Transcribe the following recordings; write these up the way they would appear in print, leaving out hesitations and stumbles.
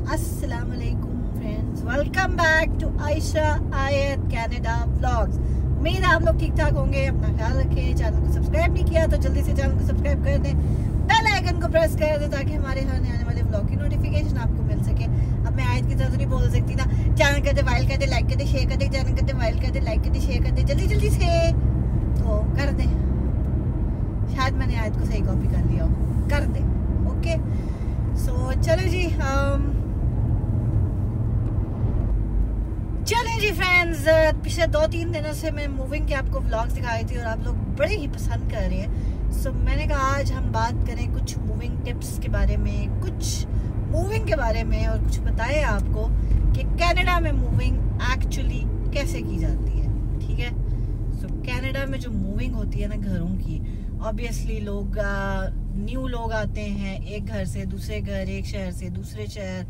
अस्सलाम वालेकुम friends, welcome back to Ayesha Ayat Canada vlogs. उम्मीद है आप लोग ठीक ठाक होंगे। अपना ख्याल रखें। चैनल को सब्सक्राइब नहीं किया तो जल्दी से चैनल को सब्सक्राइब कर दें, बेल आइकन को प्रेस कर दें ताकि हमारे हर आने वाले व्लॉग की नोटिफिकेशन आपको मिल सके। अब मैं आयत की तरह नहीं बोल सकती ना, चैनल कर दे, वाइल कर दे, लाइक कर दे, शेयर कर दे, चैनल कर दे, वाइल कर दे, लाइक कर दे, शेयर कर दे, जल्दी जल्दी से तो कर दे। शायद मैंने आयत को सही कॉपी कर लिया हो, कर दे। ओके सो चलो जी, चलें जी फ्रेंड्स, पिछले 2-3 दिनों से मैं मूविंग के आपको व्लॉग्स दिखाई थी और आप लोग बड़े ही पसंद कर रहे हैं। सो मैंने कहा आज हम बात करें कुछ मूविंग टिप्स के बारे में, कुछ मूविंग के बारे में, और कुछ बताएं आपको कि कनाडा में मूविंग एक्चुअली कैसे की जाती है। ठीक है, सो कनाडा में जो मूविंग होती है ना घरों की, ऑब्वियसली लोग न्यू लोग आते हैं, एक घर से दूसरे घर, एक शहर से दूसरे शहर,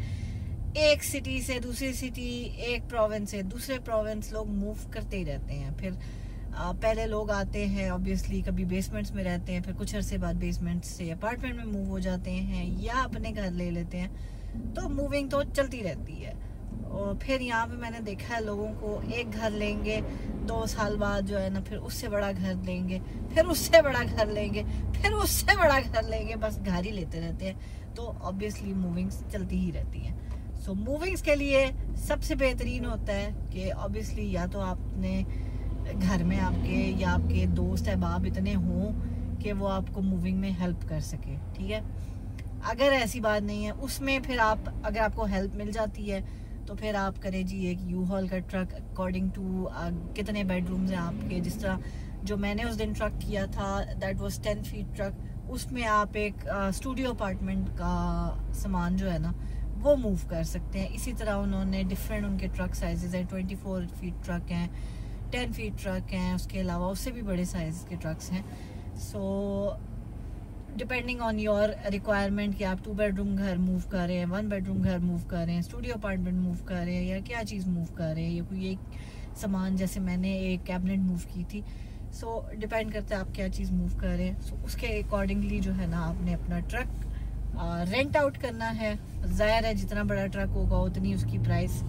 एक सिटी से दूसरी सिटी, एक प्रोविंस से दूसरे प्रोविंस, लोग मूव करते ही रहते हैं। फिर पहले लोग आते हैं ऑब्वियसली, कभी बेसमेंट्स में रहते हैं, फिर कुछ अरसे बाद बेसमेंट्स से अपार्टमेंट में मूव हो जाते हैं या अपने घर ले लेते हैं। तो मूविंग तो चलती रहती है। और फिर यहाँ पे मैंने देखा है लोगों को, एक घर लेंगे 2 साल बाद जो है ना, फिर उससे बड़ा घर लेंगे, फिर उससे बड़ा घर लेंगे, फिर उससे बड़ा घर लेंगे, बस घर ही लेते रहते हैं। तो ऑब्वियसली मूविंग्स चलती ही रहती हैं। सो मूविंग्स के लिए सबसे बेहतरीन होता है कि ऑब्वियसली या तो आपने घर में आपके या आपके दोस्त अहबाब इतने हों कि वो आपको मूविंग में हेल्प कर सके। ठीक है, अगर ऐसी बात नहीं है उसमें फिर आप, अगर आपको हेल्प मिल जाती है तो फिर आप करें जी एक U-Haul का ट्रक, अकॉर्डिंग टू कितने बेडरूम्स हैं आपके। जिस तरह जो मैंने उस दिन ट्रक किया था, दैट वाज 10 फीट ट्रक। उसमें आप एक स्टूडियो अपार्टमेंट का सामान जो है ना वो मूव कर सकते हैं। इसी तरह उन्होंने डिफरेंट उनके ट्रक साइजेस हैं, 24 फीट ट्रक हैं, 10 फीट ट्रक हैं, उसके अलावा उससे भी बड़े साइज के ट्रक्स हैं। So depending on your requirement कि आप 2 बेडरूम घर मूव कर रहे हैं, 1 बेडरूम घर मूव कर रहे हैं, स्टूडियो अपार्टमेंट मूव कर रहे हैं, या क्या चीज़ मूव कर रहे हैं, या कोई एक सामान, जैसे मैंने एक कैबिनेट मूव की थी। सो डिपेंड करता है आप क्या चीज़ मूव कर रहे हैं। सो उसके अकॉर्डिंगली जो है ना आपने अपना ट्रक रेंट आउट करना है। जाहिर है जितना बड़ा ट्रक होगा उतनी उसकी प्राइस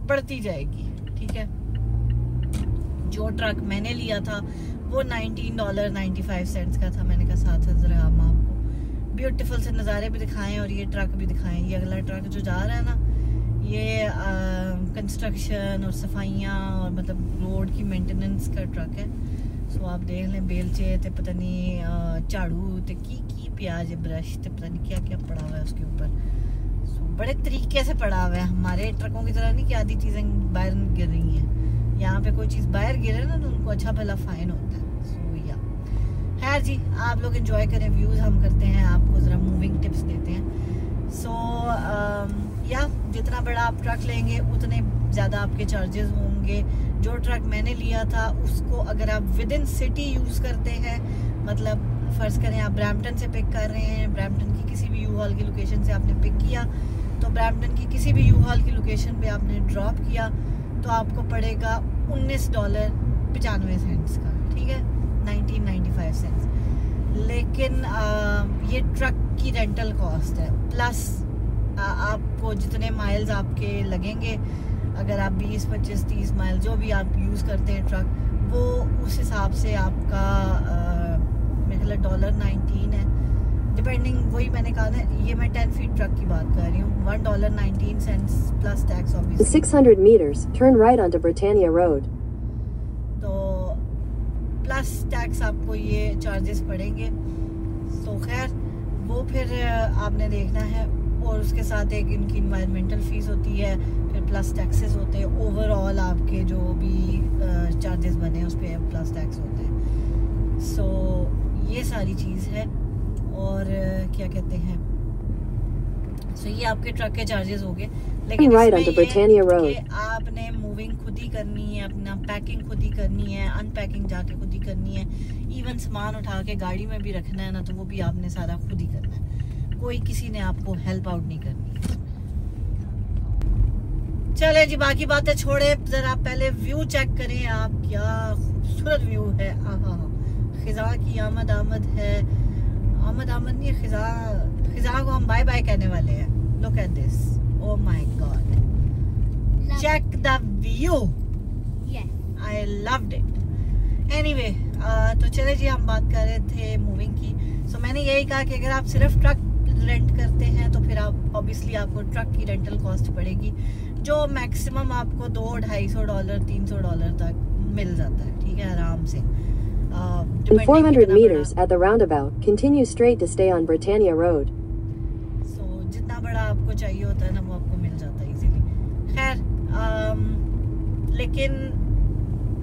बढ़ती जाएगी। ठीक है, जो ट्रक मैंने लिया था वो $19.95 का था। मैंने कहा साथ साथ जरा हम आपको ब्यूटीफुल से नज़ारे भी दिखाएं और ये ट्रक भी दिखाएं। ये अगला ट्रक जो जा रहा है ना, ये कंस्ट्रक्शन और सफाइयाँ और मतलब रोड की मेंटेनेंस का ट्रक है। सो आप देख लें, बेलचे ते पता नहीं झाड़ू ते की प्याज ब्रश ते पता नहीं क्या क्या पड़ा हुआ है उसके ऊपर। सो बड़े तरीके से पड़ा हुआ है, हमारे ट्रकों की तरह नहीं कि आधी चीज़ें बाहर गिर रही हैं। यहाँ पे कोई चीज़ बाहर गिरे ना तो उनको अच्छा भला फाइन होता है। सो या खैर जी, आप लोग एंजॉय करें, व्यूज़ हम करते हैं, आपको ज़रा मूविंग टिप्स देते हैं। सो या जितना बड़ा आप ट्रक लेंगे उतने ज़्यादा आपके चार्जेस होंगे। जो ट्रक मैंने लिया था उसको अगर आप विद इन सिटी यूज़ करते हैं, मतलब फ़र्ज़ करें आप ब्रैम्पटन से पिक कर रहे हैं, ब्रैम्पटन की किसी भी U-Haul की लोकेशन से आपने पिक किया, तो ब्रैम्पटन की किसी भी U-Haul की लोकेशन पे आपने ड्रॉप किया तो आपको पड़ेगा $19.95 का। ठीक है, 19.95 सेंट्स। लेकिन ये ट्रक की रेंटल कॉस्ट है, प्लस आपको जितने माइल्स आपके लगेंगे, अगर आप 20, 25, 30 माइल जो भी आप यूज़ करते हैं ट्रक, वो उस हिसाब से आपका मेरे ख्याल $1.19 है, डिपेंडिंग। वही मैंने कहा ना, ये मैं 10 फीट ट्रक की बात कर रही हूँ। $1.19 plus tax obviously. 600 meters, turn right onto Britannia Road. तो प्लस टैक्स आपको ये चार्जेस पड़ेंगे। तो खैर वो फिर आपने देखना है, और उसके साथ एक इनकी इन्वायरमेंटल फीस होती है, फिर प्लस टैक्सेस होते हैं। ओवरऑल आपके जो भी चार्जेस बने उस पर प्लस टैक्स होते हैं। सो ये सारी चीज़ है। और क्या कहते हैं, सो ये आपके ट्रक के चार्जेस हो गए। लेकिन right इसमें ये कि आपने मूविंग खुद ही करनी है, अपना पैकिंग खुद ही करनी है, अनपैकिंग जाके खुद ही करनी है, इवन सामान उठा के गाड़ी में भी रखना है ना, तो वो भी आपने सारा खुद ही करना है। कोई किसी ने आपको हेल्प आउट नहीं करनी। चले जी, बाकी बातें छोड़े, जरा पहले व्यू चेक करें आप। क्या खूबसूरत व्यू है। आहा, खिजा की आमद है, आमद नहीं, खिजा को हम बाय बाय कहने वाले हैं। Look at this, Oh my God. Check the view. Yes. I loved it. Anyway, तो चले जी, हम बात कर रहे थे मूविंग की. So मैंने यही कहा कि अगर आप सिर्फ ट्रक रेंट करते हैं तो फिर आप ऑब्वियसली आपको ट्रक की रेंटल कॉस्ट पड़ेगी, जो मैक्सिमम आपको $200-250 $300 तक मिल जाता है. ठीक है, आराम से. In 400 meters at the roundabout, continue straight to stay on Britannia Road. So जितना बड़ा आपको चाहिए होता है ना, वो आपको मिल जाता है इजीली. खैर, लेकिन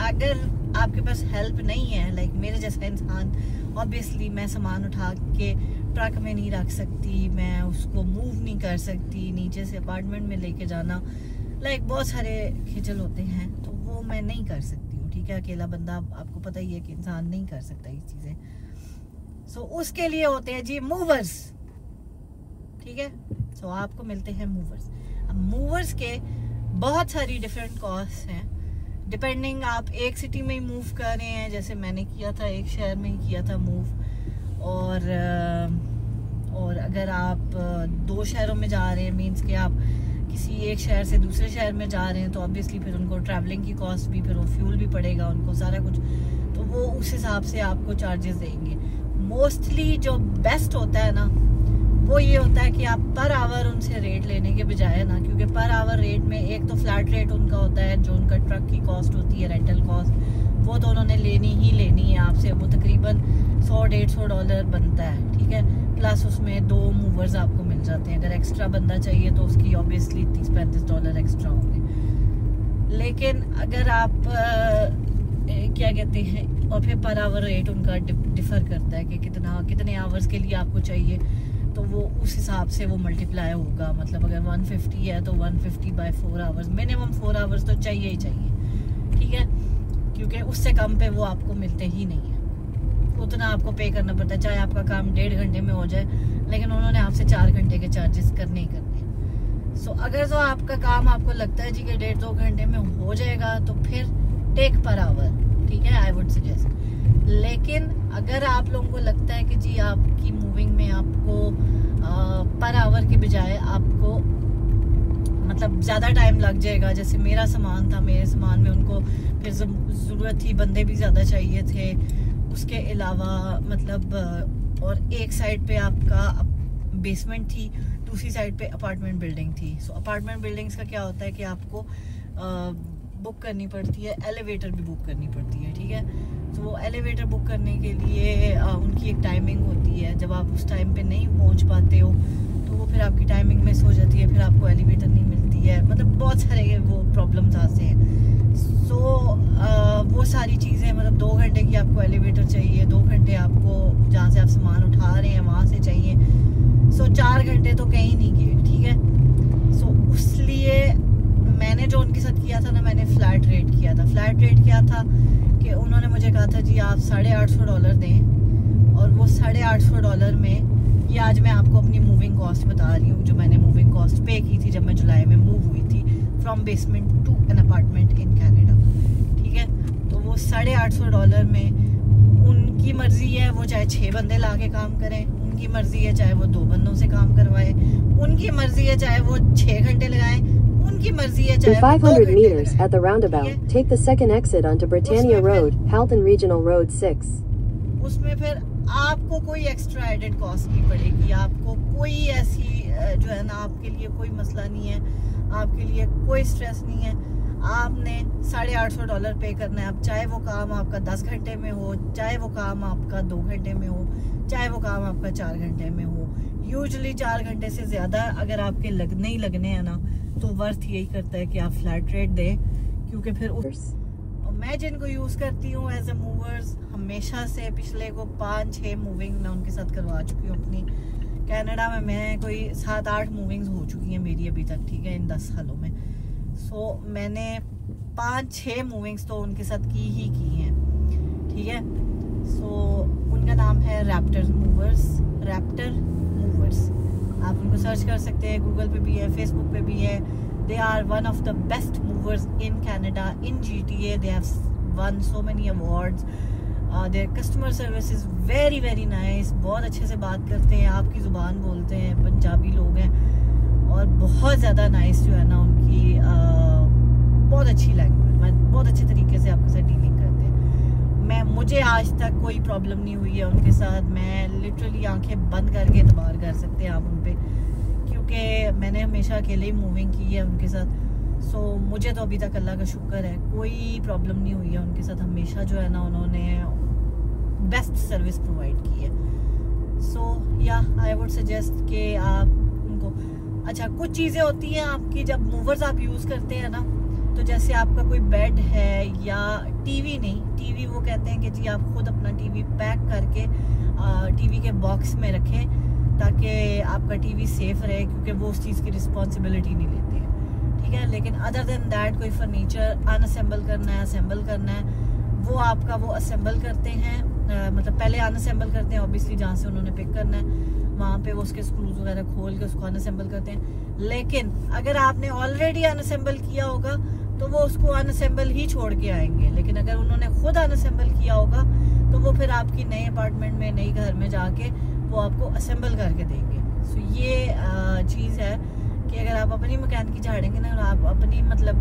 अगर आपके पास हेल्प नहीं है, लाइक मेरे जैसा इंसान, ऑब्वियसली मैं सामान उठा के ट्रक में नहीं रख सकती, मैं उसको मूव नहीं कर सकती, नीचे से अपार्टमेंट में लेके जाना, लाइक बहुत सारे खिचल होते हैं, तो वो मैं नहीं कर सकती हूँ. ठीक है, अकेला बंदा, आपको पता ही है कि इंसान नहीं कर सकता ये चीज़ें. सो उसके लिए होते हैं जी मूवर्स. ठीक है, सो आपको मिलते हैं मूवर्स. अब मूवर्स के बहुत सारी डिफरेंट कॉस्ट हैं, डिपेंडिंग आप एक सिटी में ही मूव कर रहे हैं, जैसे मैंने किया था, एक शहर में ही किया था मूव, और अगर आप 2 शहरों में जा रहे हैं, मीन्स कि आप किसी एक शहर से दूसरे शहर में जा रहे हैं, तो ऑब्वियसली फिर उनको ट्रैवलिंग की कॉस्ट भी, फिर वो फ्यूल भी पड़ेगा उनको, सारा कुछ, तो वो उस हिसाब से आपको चार्जेस देंगे. मोस्टली जो बेस्ट होता है ना, वो ये होता है कि आप पर आवर उनसे रेट लेने के बजाय ना, क्योंकि पर आवर रेट में एक तो फ्लैट रेट उनका होता है, जो उनका ट्रक की कॉस्ट होती है, रेंटल कॉस्ट, वो तो उन्होंने लेनी ही लेनी है आपसे. वो तकरीबन $100-150 बनता है. ठीक है, प्लस उसमें 2 मूवर्स आपको मिल जाते हैं. अगर एक्स्ट्रा बंदा चाहिए तो उसकी ऑब्वियसली $30-35 एक्स्ट्रा होंगे. लेकिन अगर आप क्या कहते हैं, और फिर पर आवर रेट उनका डिफर करता है कि कितने आवर्स के लिए आपको चाहिए, तो वो उस हिसाब से वो मल्टीप्लाई होगा. मतलब अगर 150 है तो 150/4 आवर्स, मिनिमम 4 आवर्स तो चाहिए ही चाहिए. ठीक है, क्योंकि उससे कम पे वो आपको मिलते ही नहीं है. उतना आपको पे करना पड़ता है, चाहे आपका काम 1.5 घंटे में हो जाए, लेकिन उन्होंने आपसे 4 घंटे के चार्जेस करने ही करने. सो अगर तो आपका काम आपको लगता है जी कि 1.5-2 घंटे में हो जाएगा, तो फिर टेक पर आवर. ठीक है, आई वुड सजेस्ट. लेकिन अगर आप लोगों को लगता है कि जी आपकी मूविंग में आपको पर आवर के बजाय आपको मतलब ज़्यादा टाइम लग जाएगा, जैसे मेरा सामान था, मेरे सामान में उनको फिर ज़रूरत थी, बंदे भी ज़्यादा चाहिए थे, उसके अलावा मतलब, और एक साइड पे आपका बेसमेंट थी, दूसरी साइड पे अपार्टमेंट बिल्डिंग थी. सो अपार्टमेंट बिल्डिंग्स का क्या होता है कि आपको बुक करनी पड़ती है, एलिवेटर भी बुक करनी पड़ती है. ठीक है, तो वो एलिवेटर बुक करने के लिए उनकी एक टाइमिंग होती है. जब आप उस टाइम पे नहीं पहुंच पाते हो तो वो फिर आपकी टाइमिंग मिस हो जाती है, फिर आपको एलिवेटर नहीं मिलती है, मतलब बहुत सारे वो प्रॉब्लम्स आते हैं. सो वो सारी चीज़ें, मतलब 2 घंटे की आपको एलिवेटर चाहिए, 2 घंटे आपको जहाँ से आप सामान उठा रहे हैं वहाँ से चाहिए. सो 4 घंटे तो कहीं नहीं गए. ठीक है, सो इसलिए मैंने जो उनके साथ किया था ना, मैंने फ्लैट रेट किया था. फ्लैट रेट क्या था कि उन्होंने मुझे कहा था जी आप $850 दें, और वो $850 में, ये आज मैं आपको अपनी मूविंग कॉस्ट बता रही हूँ, जो मैंने मूविंग कॉस्ट पे की थी जब मैं जुलाई में मूव हुई थी from basement to an apartment in Canada. ठीक है, तो वो $850 में उनकी मर्जी है, वो चाहे 6 बंदे ला के काम करें, उनकी मर्जी है चाहे वो 2 बंदों से काम करवाए, उनकी मर्जी है चाहे वो 6 घंटे लगाएं, उनकी मर्जी है चाहे 500 meters at the roundabout, take the second exit onto Britannia Road, Halton Regional Road 6. उसमें फिर आपको कोई एक्स्ट्रा एडेड कॉस्ट नहीं पड़ेगी, आपको कोई ऐसी जो है ना, आपके लिए कोई मसला नहीं है, आपके लिए कोई स्ट्रेस नहीं है. आपने $850 पे करना है. अब चाहे वो काम आपका 10 घंटे में हो, चाहे वो काम आपका 2 घंटे में हो, चाहे वो काम आपका 4 घंटे में हो. यूजुअली 4 घंटे से ज़्यादा अगर आपके लगने ही लगने हैं ना, तो वर्थ यही करता है कि आप फ्लैट रेट दें, क्योंकि फिर मैं जिनको यूज़ करती हूँ एज ए मूवर्स, हमेशा से पिछले को 5-6 मूविंग मैं उनके साथ करवा चुकी हूँ अपनी. कनाडा में मैं कोई 7-8 मूविंग्स हो चुकी हैं मेरी अभी तक. ठीक है, इन 10 सालों में. सो मैंने 5-6 मूविंग्स तो उनके साथ की ही की हैं. ठीक है, सो उनका नाम है रैप्टर मूवर्स. आप उनको सर्च कर सकते हैं, गूगल पे भी है, फेसबुक पे भी है. They are one of the best movers in Canada, in GTA. They have won so many awards. Their customer service is very very nice. बहुत अच्छे से बात करते हैं, आपकी ज़ुबान बोलते हैं, पंजाबी लोग हैं, और बहुत ज़्यादा नाइस जो है ना उनकी बहुत अच्छी लैंग्वेज, बहुत अच्छे तरीके से आपके साथ डीलिंग करते हैं। मुझे आज तक कोई प्रॉब्लम नहीं हुई है उनके साथ। मैं लिटरली आंखें बंद करके एतबार कर सकते हैं आप उन पे, क्योंकि मैंने हमेशा अकेले ही मूविंग की है उनके साथ। सो मुझे तो अभी तक अल्लाह का शुक्र है कोई प्रॉब्लम नहीं हुई है उनके साथ। हमेशा जो है ना उन्होंने बेस्ट सर्विस प्रोवाइड की है। सो या आई वुड सजेस्ट कि आप उनको, अच्छा कुछ चीज़ें होती हैं आपकी जब मूवर्स आप यूज़ करते हैं ना, तो जैसे आपका कोई बेड है या टीवी, नहीं टीवी वो कहते हैं कि जी आप खुद अपना टीवी पैक करके टीवी के बॉक्स में रखें ताकि आपका टीवी सेफ रहे, क्योंकि वो उस चीज़ की रिस्पॉन्सिबिलिटी नहीं लेते हैं, ठीक है। लेकिन अदर देन दैट कोई फर्नीचर अनअसेंबल करना है, असेंबल करना है, वो आपका वो असेंबल करते हैं, मतलब पहले अनअसेंबल करते हैं ऑब्वियसली, जहाँ से उन्होंने पिक करना है वहाँ पे वो उसके स्क्रूज वगैरह खोल के उसको अनअसेंबल करते हैं। लेकिन अगर आपने ऑलरेडी अनअसेंबल किया होगा तो वो उसको अनअसेंबल ही छोड़ के आएंगे, लेकिन अगर उन्होंने खुद अनअसेंबल किया होगा तो वो फिर आपकी नए अपार्टमेंट में, नई घर में जाके वो आपको असेंबल करके देंगे। सो ये चीज़ है कि अगर आप अपनी मैकेनिक झाड़ेंगे ना और आप अपनी मतलब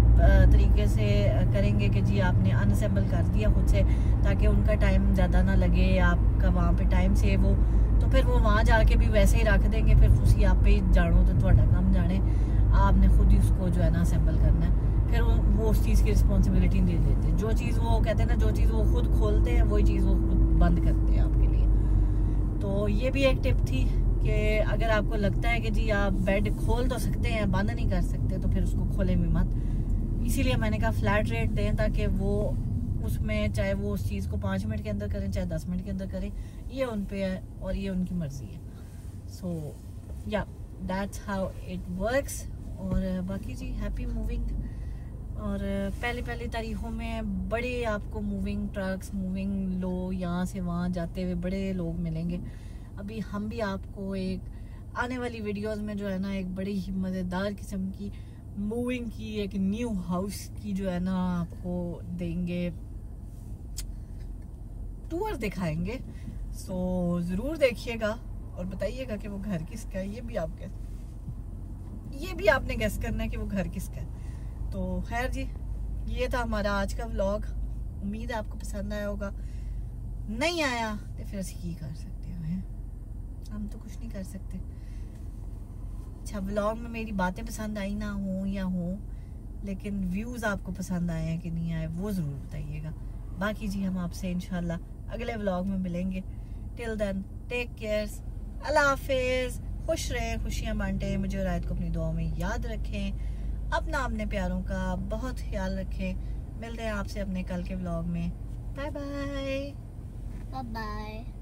तरीके से करेंगे कि जी आपने अनअसेंबल कर दिया खुद से ताकि उनका टाइम ज़्यादा ना लगे, आपका वहाँ पे टाइम सेव हो, तो फिर वो वहाँ जाके भी वैसे ही रख देंगे, फिर उसी आप पे जानो तो थोड़ा कम जाने, आपने खुद ही उसको जो है ना असेंबल करना है। फिर वो उस चीज़ की रिस्पॉन्सिबिलिटी नहीं लेते। जो चीज़ वो कहते हैं ना, जो चीज़ वो खुद खोलते हैं वही चीज़ वो खुद बंद करते हैं आपके लिए। तो ये भी एक टिप थी कि अगर आपको लगता है कि जी आप बेड खोल तो सकते हैं, बंद नहीं कर सकते, तो फिर उसको खोले भी मत। इसीलिए मैंने कहा फ्लैट रेट दें ताकि वो उसमें चाहे वो उस चीज़ को 5 मिनट के अंदर करें चाहे 10 मिनट के अंदर करें, ये उन पे है और ये उनकी मर्जी है। सो या दैट्स हाउ इट वर्क्स। और बाकी जी हैप्पी मूविंग। और पहली तारीखों में बड़े आपको मूविंग ट्रक्स, मूविंग लो यहाँ से वहाँ जाते हुए बड़े लोग मिलेंगे। अभी हम भी आपको एक आने वाली वीडियोस में जो है ना एक बड़ी ही मज़ेदार किस्म की मूविंग की एक न्यू हाउस की जो है ना आपको देंगे, टूर दिखाएंगे। सो ज़रूर देखिएगा और बताइएगा कि वो घर किसका है। ये भी आपने गेस करना है कि वो घर किसका है। तो खैर जी, ये था हमारा आज का व्लॉग। उम्मीद है आपको पसंद आया होगा। नहीं आया तो फिर असं की कर सकते हैं, हम तो कुछ नहीं कर सकते। अच्छा, व्लॉग में मेरी बातें पसंद आई ना हो या हो, लेकिन व्यूज़ आपको पसंद आए हैं कि नहीं आए वो ज़रूर बताइएगा। बाकी जी हम आपसे इंशाल्लाह अगले व्लॉग में मिलेंगे। टिल देन टेक केयर, अल्लाह हाफिज़। खुश रहें, खुशियाँ बांटें, मुझे और आयत को अपनी दुआ में याद रखें, अपने प्यारों का बहुत ख्याल रखें। मिलते हैं आपसे अपने कल के व्लॉग में। Bye bye. Bye bye.